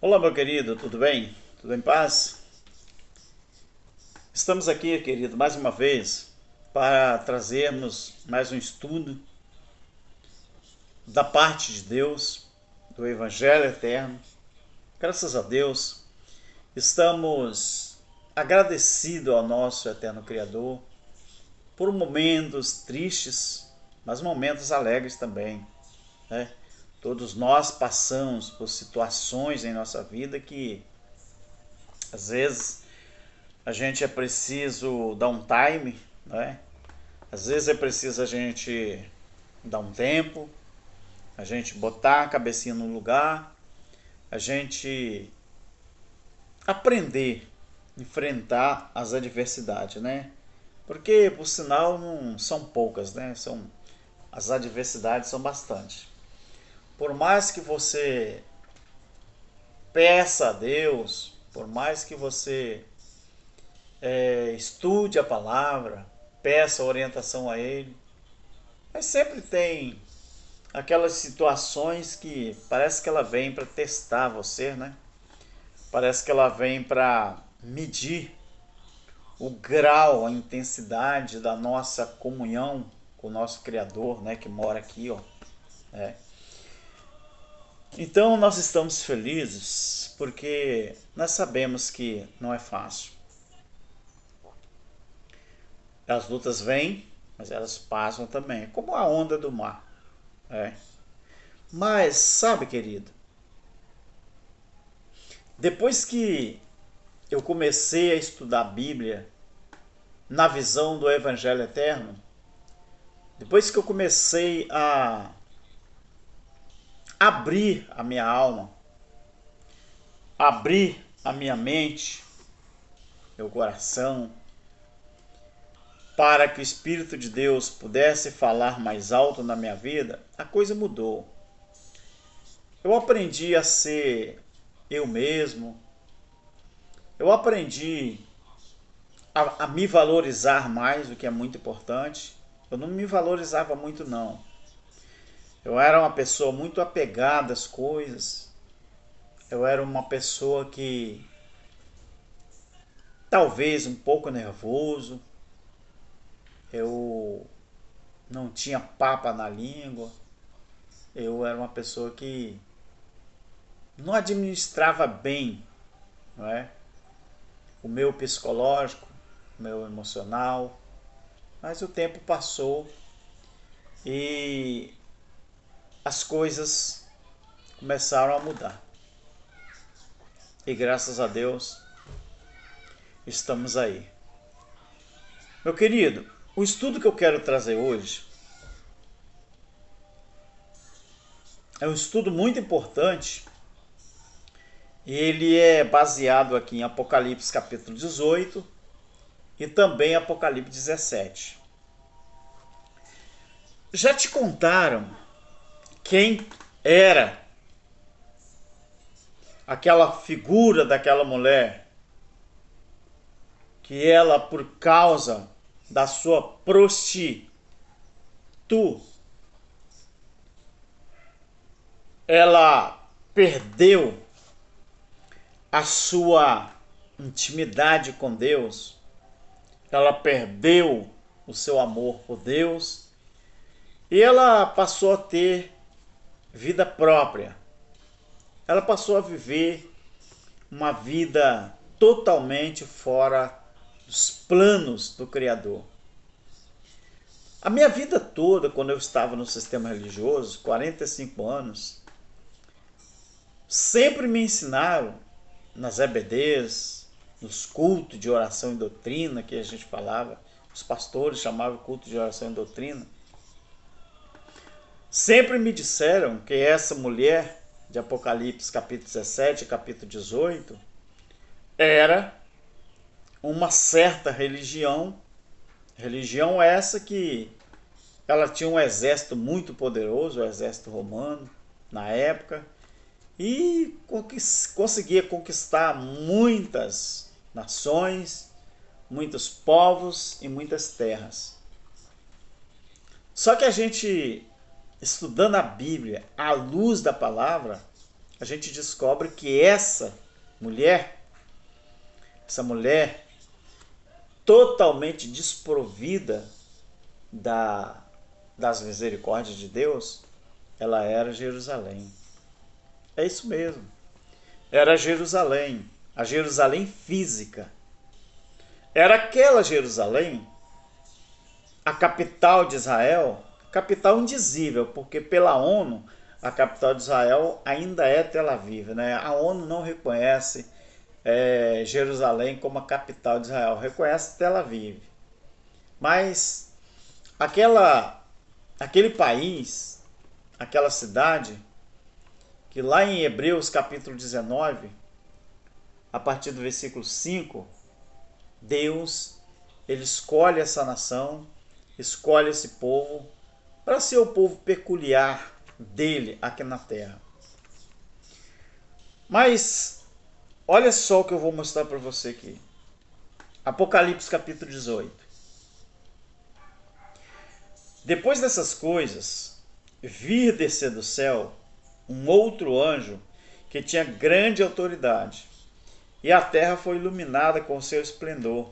Olá, meu querido, tudo bem? Tudo em paz? Estamos aqui, querido, mais uma vez para trazermos mais um estudo da parte de Deus, do Evangelho Eterno. Graças a Deus, estamos agradecidos ao nosso Eterno Criador por momentos tristes, mas momentos alegres também, né? Todos nós passamos por situações em nossa vida que às vezes a gente é preciso dar um time, né? Às vezes é preciso a gente dar um tempo, a gente botar a cabecinha no lugar, a gente aprender a enfrentar as adversidades, né? Porque, por sinal, não são poucas, né? As adversidades são bastante. Por mais que você peça a Deus, por mais que você estude a palavra, peça orientação a Ele, mas sempre tem aquelas situações que parece que ela vem para testar você, né? Parece que ela vem para medir o grau, a intensidade da nossa comunhão com o nosso Criador, né? Que mora aqui, ó. É. Então nós estamos felizes porque nós sabemos que não é fácil. As lutas vêm, mas elas passam também, é como a onda do mar. É. Mas sabe, querido, depois que eu comecei a estudar a Bíblia na visão do Evangelho Eterno, depois que eu comecei a abrir a minha alma, abrir a minha mente, meu coração, para que o Espírito de Deus pudesse falar mais alto na minha vida, a coisa mudou. Eu aprendi a ser eu mesmo, eu aprendi a me valorizar mais, o que é muito importante. Eu não me valorizava muito, não. Eu era uma pessoa muito apegada às coisas. Eu era uma pessoa que talvez um pouco nervoso. Eu não tinha papa na língua. Eu era uma pessoa que não administrava bem, não é? O meu psicológico, o meu emocional. Mas o tempo passou e as coisas começaram a mudar. E graças a Deus estamos aí. Meu querido, o estudo que eu quero trazer hoje é um estudo muito importante. Ele é baseado aqui em Apocalipse capítulo 18 e também Apocalipse 17. Já te contaram quem era aquela figura daquela mulher que ela, por causa da sua prostituição, ela perdeu a sua intimidade com Deus, ela perdeu o seu amor por Deus e ela passou a ter vida própria. Ela passou a viver uma vida totalmente fora dos planos do Criador. A minha vida toda, quando eu estava no sistema religioso, 45 anos, sempre me ensinaram nas EBDs, nos cultos de oração e doutrina que a gente falava, os pastores chamavam culto de oração e doutrina, sempre me disseram que essa mulher de Apocalipse capítulo 17 e capítulo 18 era uma certa religião, religião essa que ela tinha um exército muito poderoso, o exército romano na época, e conseguia conquistar muitas nações, muitos povos e muitas terras. Só que a gente, estudando a Bíblia à luz da palavra, a a gente descobre que essa mulher totalmente desprovida das misericórdias de Deus, ela era Jerusalém. É isso mesmo. Era Jerusalém, a Jerusalém física. Era aquela Jerusalém, a capital de Israel, capital indizível, porque pela ONU, a capital de Israel ainda é Tel Aviv, né? A ONU não reconhece Jerusalém como a capital de Israel, reconhece Tel Aviv. Mas aquele país, aquela cidade, que lá em Hebreus capítulo 19, a partir do versículo 5, Deus, ele escolhe essa nação, escolhe esse povo para ser o povo peculiar dele aqui na terra. Mas olha só o que eu vou mostrar para você aqui. Apocalipse capítulo 18. Depois dessas coisas, vi descer do céu um outro anjo que tinha grande autoridade, e a terra foi iluminada com seu esplendor.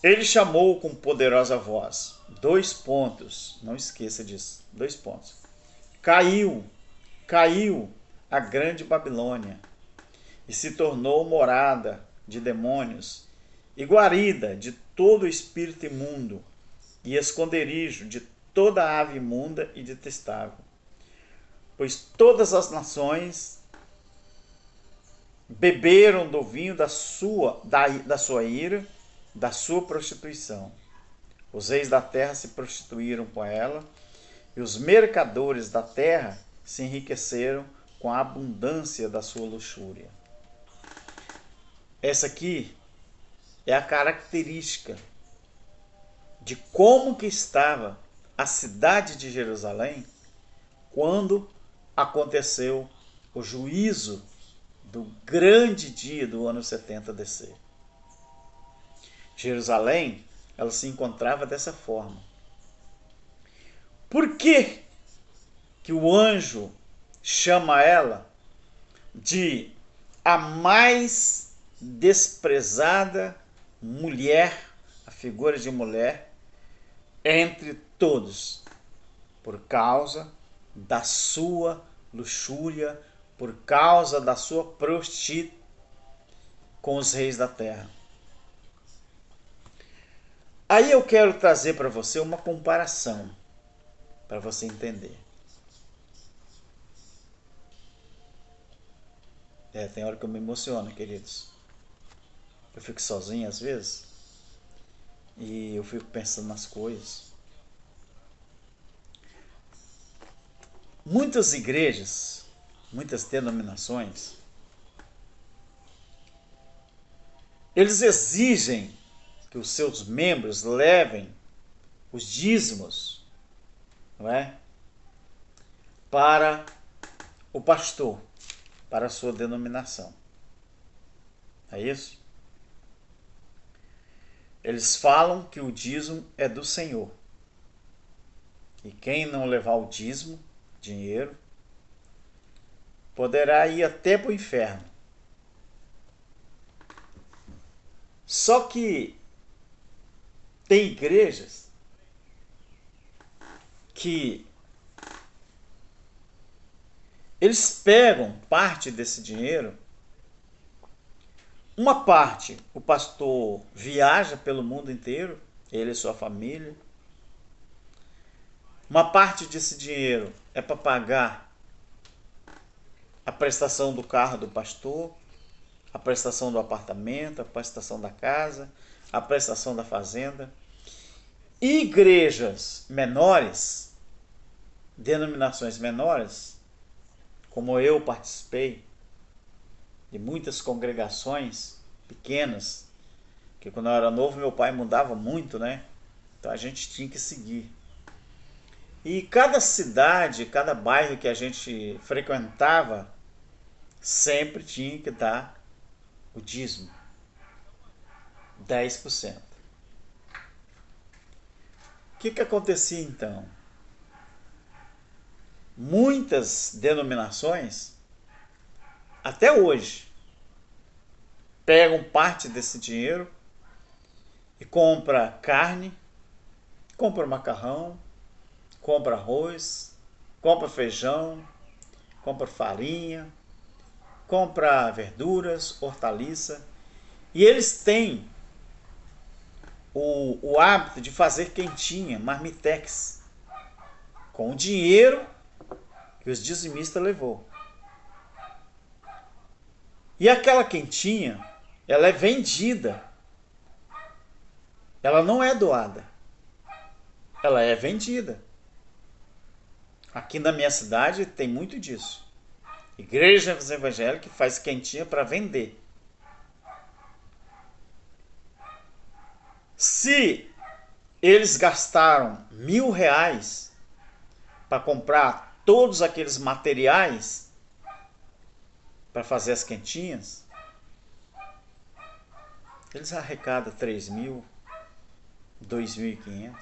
Ele chamou com poderosa voz. 2 pontos, não esqueça disso. 2 pontos. Caiu a grande Babilônia, e se tornou morada de demônios e guarida de todo espírito imundo e esconderijo de toda ave imunda e detestável. Pois todas as nações beberam do vinho da sua ira, da sua prostituição. Os reis da terra se prostituíram com ela, e os mercadores da terra se enriqueceram com a abundância da sua luxúria. Essa aqui é a característica de como que estava a cidade de Jerusalém quando aconteceu o juízo do grande dia do ano 70 DC. Jerusalém, ela se encontrava dessa forma. Por que que o anjo chama ela de a mais desprezada mulher, a figura de mulher, entre todos? Por causa da sua luxúria, por causa da sua prostituição com os reis da terra. Aí eu quero trazer para você uma comparação, para você entender. Tem hora que eu me emociono, queridos. Eu fico sozinho às vezes e eu fico pensando nas coisas. Muitas igrejas, muitas denominações, eles exigem que os seus membros levem os dízimos, não é? Para o pastor, para a sua denominação. É isso? Eles falam que o dízimo é do Senhor. E quem não levar o dízimo, dinheiro, poderá ir até para o inferno. Só que tem igrejas que eles pegam parte desse dinheiro, uma parte o pastor viaja pelo mundo inteiro, ele e sua família. Uma parte desse dinheiro é para pagar a prestação do carro do pastor, a prestação do apartamento, a prestação da casa, a prestação da fazenda. Igrejas menores, denominações menores, como eu participei de muitas congregações pequenas, que quando eu era novo meu pai mudava muito, né? Então a gente tinha que seguir. E cada cidade, cada bairro que a gente frequentava, sempre tinha que dar o dízimo, 10%. O que acontecia então? Muitas denominações até hoje, pegam parte desse dinheiro e compra carne, compra macarrão, compra arroz, compra feijão, compra farinha, compra verduras, hortaliça, e eles têm o hábito de fazer quentinha, marmitex, com o dinheiro que os dizimistas levou. E aquela quentinha, ela é vendida. Ela não é doada. Ela é vendida. Aqui na minha cidade tem muito disso. Igrejas evangélicas que faz quentinha para vender. Se eles gastaram R$ 1.000 para comprar todos aqueles materiais para fazer as quentinhas, eles arrecadam 3.000, 2.500.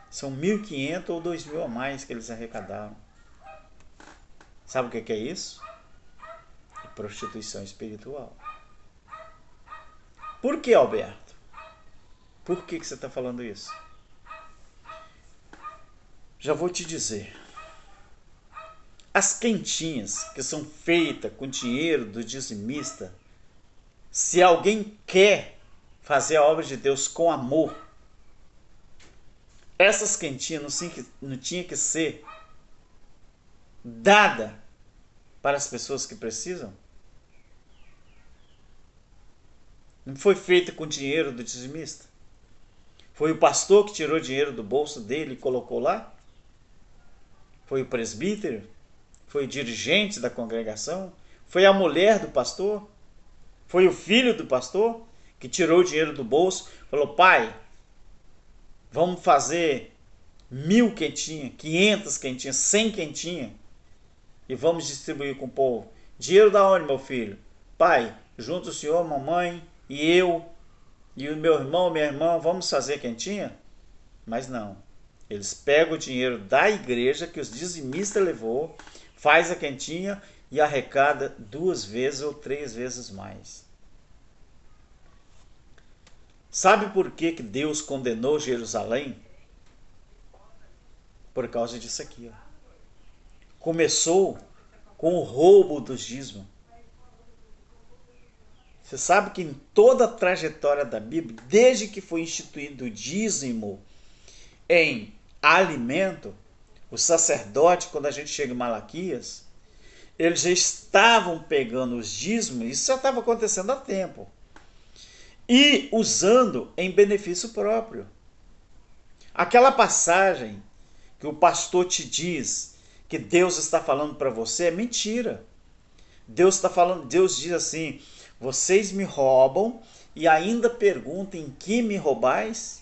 São 1.500 ou 2.000 a mais que eles arrecadaram. Sabe o que é isso? É prostituição espiritual. Por que, Alberto? Por que você está falando isso? Já vou te dizer. As quentinhas que são feitas com dinheiro do dizimista, se alguém quer fazer a obra de Deus com amor, essas quentinhas não tinha que ser dada para as pessoas que precisam? Não foi feita com dinheiro do dizimista? Foi o pastor que tirou dinheiro do bolso dele e colocou lá? Foi o presbítero? Foi o dirigente da congregação? Foi a mulher do pastor? Foi o filho do pastor que tirou o dinheiro do bolso e falou: pai, vamos fazer 1.000 quentinhas, 500 quentinhas, 100 quentinhas e vamos distribuir com o povo. Dinheiro da onde, meu filho? Pai, junto o senhor, mamãe e eu e o meu irmão, minha irmã, vamos fazer quentinha? Mas não. Eles pegam o dinheiro da igreja que os dizimistas levou, faz a quentinha e arrecada 2 vezes ou 3 vezes mais. Sabe por que Deus condenou Jerusalém? Por causa disso aqui. Começou com o roubo dos dízimos. Você sabe que em toda a trajetória da Bíblia, desde que foi instituído o dízimo em alimento, os sacerdotes, quando a gente chega em Malaquias, eles já estavam pegando os dízimos, isso já estava acontecendo há tempo, e usando em benefício próprio. Aquela passagem que o pastor te diz que Deus está falando para você é mentira. Deus está falando, Deus diz assim: vocês me roubam e ainda perguntam em que me roubais?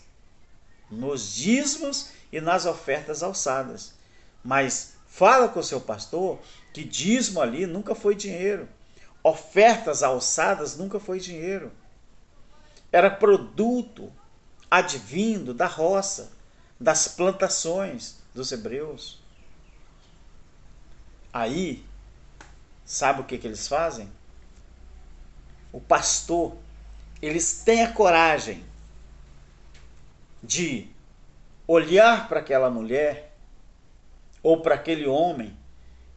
Nos dízimos e nas ofertas alçadas. Mas fala com o seu pastor que dízimo ali nunca foi dinheiro. Ofertas alçadas nunca foi dinheiro. Era produto advindo da roça, das plantações dos hebreus. Aí, sabe o que eles fazem? O pastor, eles têm a coragem de olhar para aquela mulher ou para aquele homem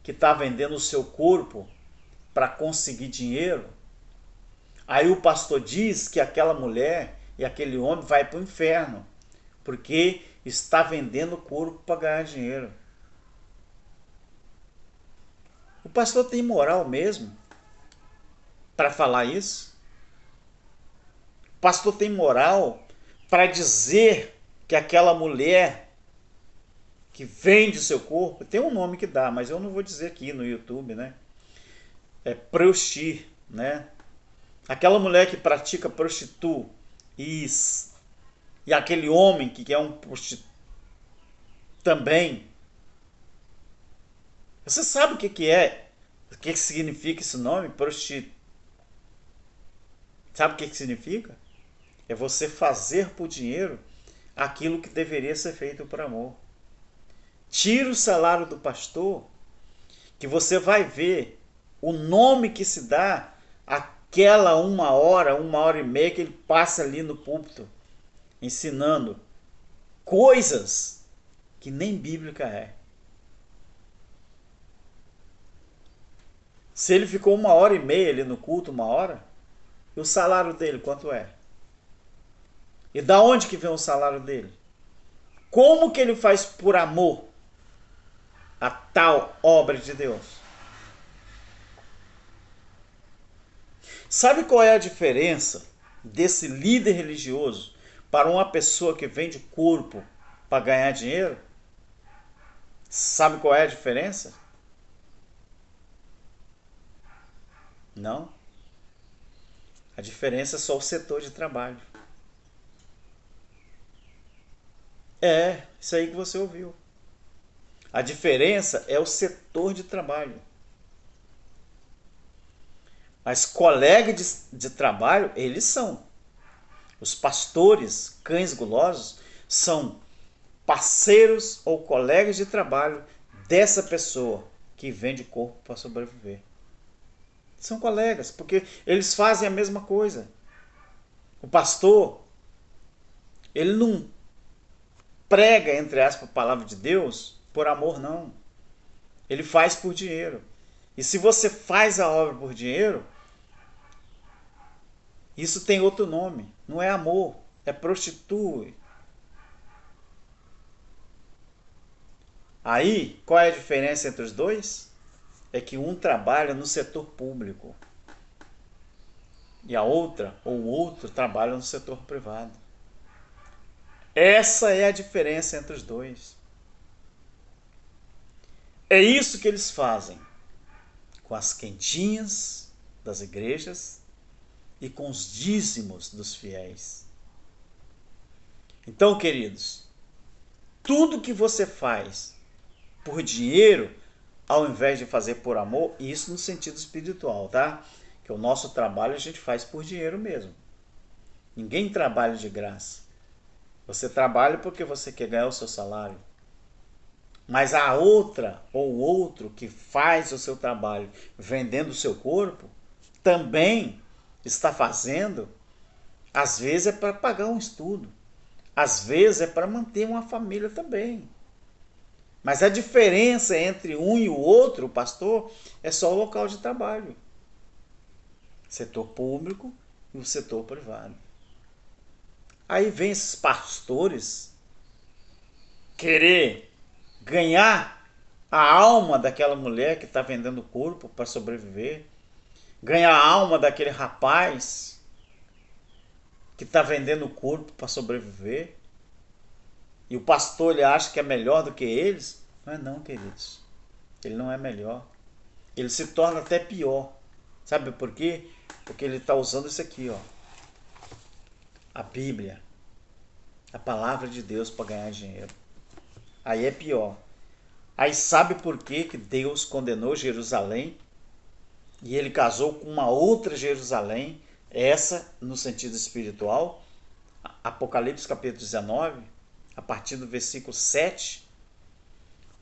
que está vendendo o seu corpo para conseguir dinheiro. Aí o pastor diz que aquela mulher e aquele homem vai para o inferno, porque está vendendo o corpo para ganhar dinheiro. O pastor tem moral mesmo para falar isso? O pastor tem moral para dizer que aquela mulher que vende o seu corpo, tem um nome que dá, mas eu não vou dizer aqui no YouTube, né? É prosti, né? Aquela mulher que pratica prostitu, isso. E aquele homem que é um prostituto também. Você sabe o que é? O que significa esse nome? Prostituto. Sabe o que significa? É você fazer por dinheiro aquilo que deveria ser feito por amor. Tira o salário do pastor, que você vai ver o nome que se dá àquela 1 hora, 1 hora e meia que ele passa ali no púlpito, ensinando coisas que nem bíblica é. Se ele ficou 1 hora e meia ali no culto, 1 hora, e o salário dele quanto é? E da onde que vem o salário dele? Como que ele faz por amor a tal obra de Deus? Sabe qual é a diferença desse líder religioso para uma pessoa que vende corpo para ganhar dinheiro? Sabe qual é a diferença? Não. A diferença é só o setor de trabalho. É, isso aí que você ouviu. A diferença é o setor de trabalho. Mas colegas de trabalho, eles são. Os pastores, cães gulosos, são parceiros ou colegas de trabalho dessa pessoa que vende corpo para sobreviver. São colegas, porque eles fazem a mesma coisa. O pastor, ele não prega, entre aspas, a palavra de Deus por amor, não. Ele faz por dinheiro. E se você faz a obra por dinheiro, isso tem outro nome. Não é amor, é prostitui. Aí, qual é a diferença entre os dois? É que um trabalha no setor público e a outra ou o outro trabalha no setor privado. Essa é a diferença entre os dois. É isso que eles fazem com as quentinhas das igrejas e com os dízimos dos fiéis. Então, queridos, tudo que você faz por dinheiro, ao invés de fazer por amor, isso no sentido espiritual, tá? Que o nosso trabalho a gente faz por dinheiro mesmo. Ninguém trabalha de graça. Você trabalha porque você quer ganhar o seu salário. Mas a outra ou o outro que faz o seu trabalho vendendo o seu corpo, também está fazendo, às vezes é para pagar um estudo, às vezes é para manter uma família também. Mas a diferença entre um e o outro, pastor, é só o local de trabalho. Setor público e o setor privado. Aí vem esses pastores querer ganhar a alma daquela mulher que está vendendo o corpo para sobreviver, ganhar a alma daquele rapaz que está vendendo o corpo para sobreviver, e o pastor ele acha que é melhor do que eles. Não é não, queridos. Ele não é melhor. Ele se torna até pior. Sabe por quê? Porque ele está usando isso aqui, ó, a Bíblia, a palavra de Deus para ganhar dinheiro. Aí é pior. Aí sabe por quê que Deus condenou Jerusalém e ele casou com uma outra Jerusalém, essa no sentido espiritual? Apocalipse capítulo 19, a partir do versículo 7,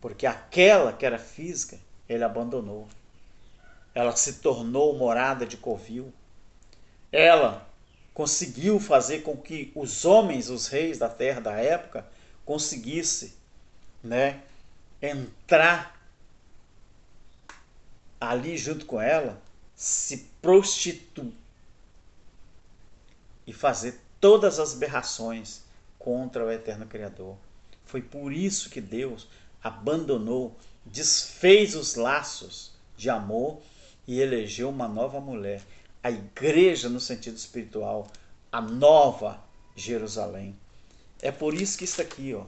porque aquela que era física, ele abandonou. Ela se tornou morada de covil. Ela conseguiu fazer com que os homens, os reis da terra da época, conseguissem, né, entrar ali junto com ela, se prostituir e fazer todas as aberrações contra o eterno Criador. Foi por isso que Deus abandonou, desfez os laços de amor e elegeu uma nova mulher. A igreja no sentido espiritual, a nova Jerusalém. É por isso que isso aqui, ó,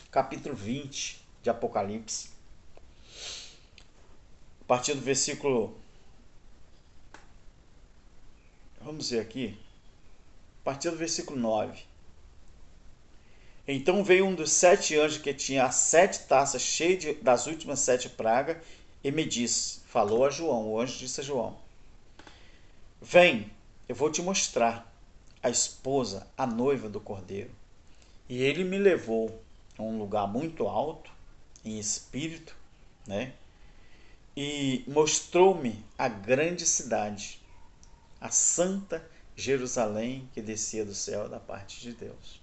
capítulo 20 de Apocalipse, a partir do versículo, vamos ver aqui, a partir do versículo 9. Então veio um dos 7 anjos que tinha as 7 taças cheias das últimas 7 pragas e me disse, falou a João, o anjo disse a João, vem, eu vou te mostrar a esposa, a noiva do Cordeiro. E ele me levou a um lugar muito alto, em espírito, né? e mostrou-me a grande cidade, a santa Jerusalém, que descia do céu da parte de Deus.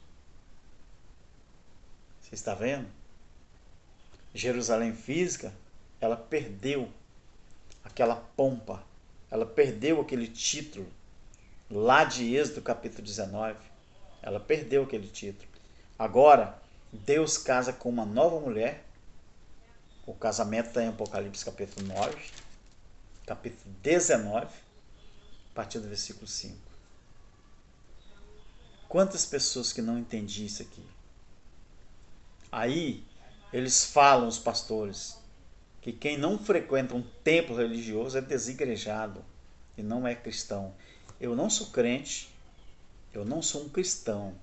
Você está vendo? Jerusalém física, ela perdeu aquela pompa, ela perdeu aquele título lá de Êxodo capítulo 19. Ela perdeu aquele título. Agora, Deus casa com uma nova mulher. O casamento está em Apocalipse capítulo 9, capítulo 19, a partir do versículo 5. Quantas pessoas que não entendiam isso aqui? Aí, eles falam, os pastores, que quem não frequenta um templo religioso é desigrejado e não é cristão. Eu não sou crente, eu não sou um cristão.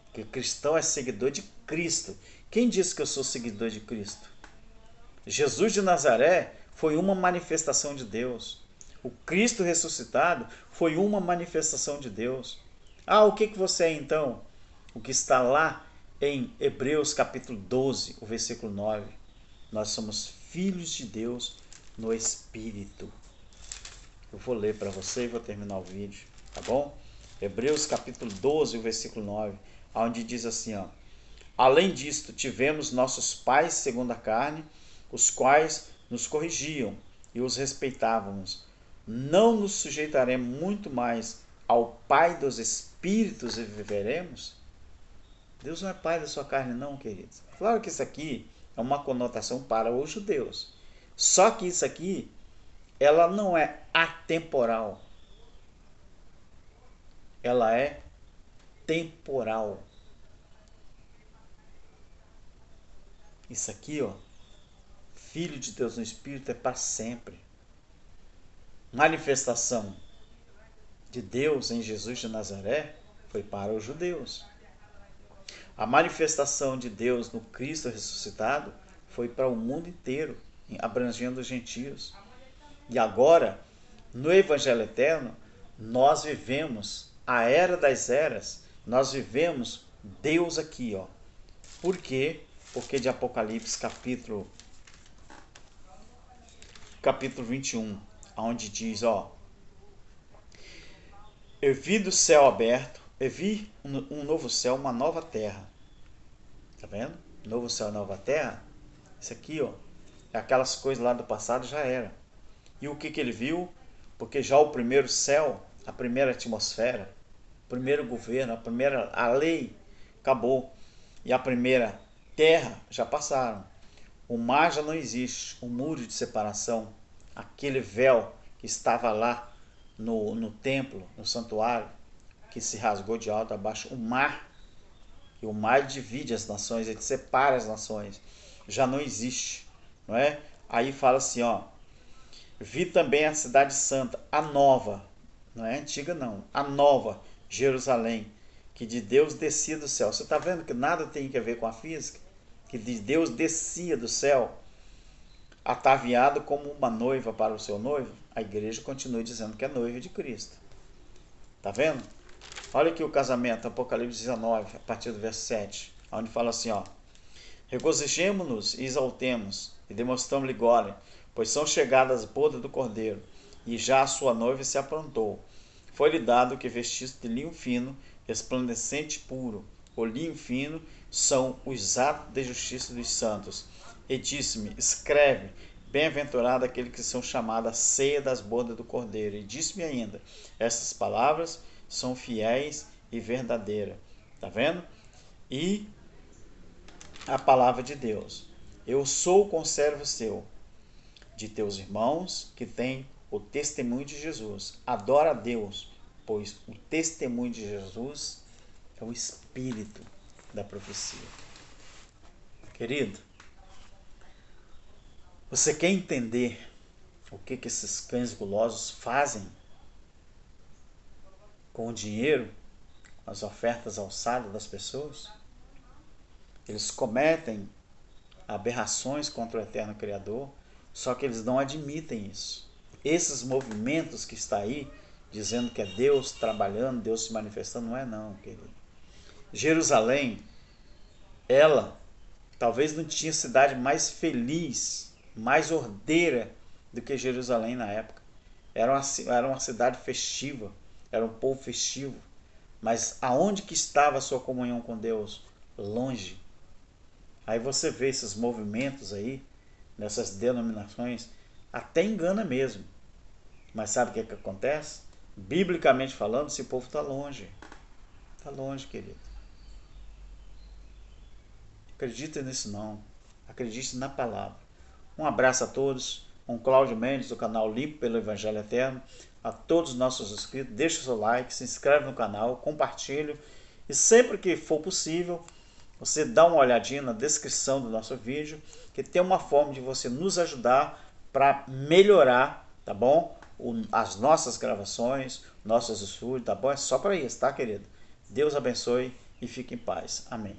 Porque cristão é seguidor de Cristo. Quem disse que eu sou seguidor de Cristo? Jesus de Nazaré foi uma manifestação de Deus. O Cristo ressuscitado foi uma manifestação de Deus. O que você é então? O que está lá em Hebreus capítulo 12, o versículo 9. Nós somos filhos de Deus no Espírito. Eu vou ler para você e vou terminar o vídeo, tá bom? Hebreus capítulo 12, o versículo 9, onde diz assim, ó: além disto, tivemos nossos pais segundo a carne, os quais nos corrigiam e os respeitávamos. Não nos sujeitaremos muito mais ao Pai dos Espíritos e viveremos? Deus não é pai da sua carne não, queridos. Claro que isso aqui é uma conotação para os judeus. Só que isso aqui, ela não é atemporal. Ela é temporal. Isso aqui, ó, Filho de Deus no Espírito, é para sempre. Manifestação de Deus em Jesus de Nazaré foi para os judeus. A manifestação de Deus no Cristo ressuscitado foi para o mundo inteiro, abrangendo os gentios. E agora, no Evangelho Eterno, nós vivemos a era das eras, nós vivemos Deus aqui, ó. Por quê? Porque de Apocalipse capítulo 21, onde diz, ó: eu vi do céu aberto, eu vi um novo céu, uma nova terra. Tá vendo? Novo céu, nova terra. Isso aqui, ó, é aquelas coisas lá do passado, já era. E o que ele viu? Porque já o primeiro céu, a primeira atmosfera, o primeiro governo, a lei acabou. E a primeira terra já passaram. O mar já não existe, o muro de separação, aquele véu que estava lá no templo, no santuário, que se rasgou de alto a baixo, o mar divide as nações, ele separa as nações, já não existe, não é? Aí fala assim, ó: vi também a cidade santa, a nova, não é a antiga não, a nova Jerusalém, que de Deus descia do céu. Você está vendo que nada tem a ver com a física? Que de Deus descia do céu, ataviado como uma noiva para o seu noivo. A igreja continua dizendo que é noiva de Cristo. Tá vendo? Olha aqui o casamento, Apocalipse 19, a partir do verso 7, onde fala assim, ó: regozijemo-nos e exaltemos, e demonstramos-lhe glória, pois são chegadas as bodas do Cordeiro, e já a sua noiva se aprontou. Foi-lhe dado que vestisse de linho fino, resplandecente e puro. O linho fino são os atos de justiça dos santos. E disse-me: escreve, bem-aventurado aquele que são chamados a ceia das bodas do Cordeiro. E disse-me ainda: essas palavras são fiéis e verdadeiras. Tá vendo? E a palavra de Deus: eu sou o conservo seu, de teus irmãos que têm o testemunho de Jesus. Adora a Deus, pois o testemunho de Jesus é o espírito da profecia. Querido, você quer entender o que esses cães gulosos fazem com o dinheiro, as ofertas alçadas das pessoas? Eles cometem aberrações contra o eterno Criador, só que eles não admitem isso. Esses movimentos que está aí, dizendo que é Deus trabalhando, Deus se manifestando, não é não, querido. Jerusalém, ela talvez não tinha cidade mais feliz, mais ordeira do que Jerusalém na época. Era uma cidade festiva, era um povo festivo. Mas aonde que estava a sua comunhão com Deus? Longe. Aí você vê esses movimentos aí, nessas denominações, até engana mesmo. Mas sabe o que acontece? Biblicamente falando, esse povo está longe. Está longe, querido. Acredita nisso não. Acredite na palavra. Um abraço a todos. Cláudio Mendes, do canal Limpo pelo Evangelho Eterno. A todos os nossos inscritos, deixa o seu like, se inscreve no canal, compartilhe. E sempre que for possível, você dá uma olhadinha na descrição do nosso vídeo, que tem uma forma de você nos ajudar para melhorar, tá bom? As nossas gravações, nossos estúdios, tá bom? É só para isso, tá, querido? Deus abençoe e fique em paz. Amém.